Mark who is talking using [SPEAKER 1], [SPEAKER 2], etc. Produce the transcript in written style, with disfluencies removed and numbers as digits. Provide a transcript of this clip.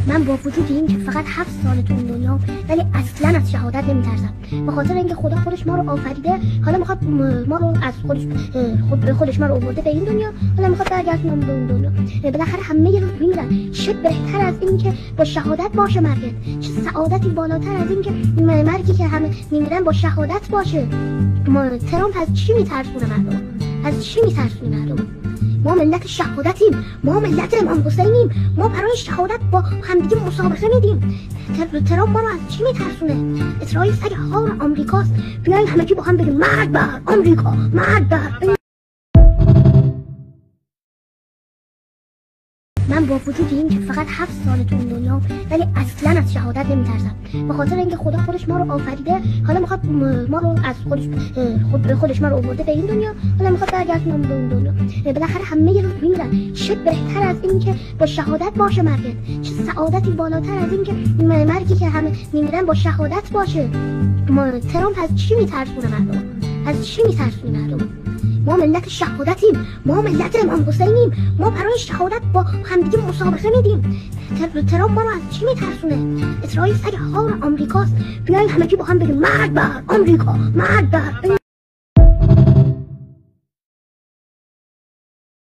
[SPEAKER 1] من با وجود این که فقط 7 سال تو این دنیا ولی اصلا از شهادت نمیترسم، به خاطر اینکه خدا خودش ما رو آفریده، حالا میخواد ما رو از خودش ما رو آورده به این دنیا، حالا میخواد برگردونه به این دنیا. بالاخره همه روز میمیرن، چه بهتر از این که با شهادت باشه مرگت، چه سعادتی بالاتر از این که مرگی که همه میمیرن با شهادت باشه. ترامپ از چی میترسونه مردم؟ از چی میترسونه مردم؟ ما ملت شهادتیم، ما ملت امام حسینیم، ما برای شهادت با همدیگه مسابقه میدیم. ترامپ ما رو از چی میترسونه؟ اسرائیل سگ هار آمریکاست، بیاین همگی با هم بگیم مرگ بر آمریکا، مرگ بر. من با وجود این که فقط 7 سال تو این دنیا ولی اصلا از شهادت نمیترسم، به خاطر اینکه خدا خودش ما رو آفریده، حالا میخواد ما رو از خودش ما رو آورده به این دنیا، حالا میخواد برگردونه به این دنیا. بالاخره همه روز میمیرن، چه بهتر از این که با شهادت باشه مرگت، چه سعادتی بالاتر از این که مرگی که همه میمیرن با شهادت باشه. ترامپ از چی میترسونه مردم؟ از چی میترسونه مردم؟ ما ملت شهادتیم، ما ملت امام حسینیم، ما برای شهادت با همدیگه مسابقه میدیم. ترامپ ما رو از چی میترسونه؟ اسرائیل سگ هار آمریکاست، بیاین همگی با هم بگیم مرگ بر آمریکا، مرگ بر.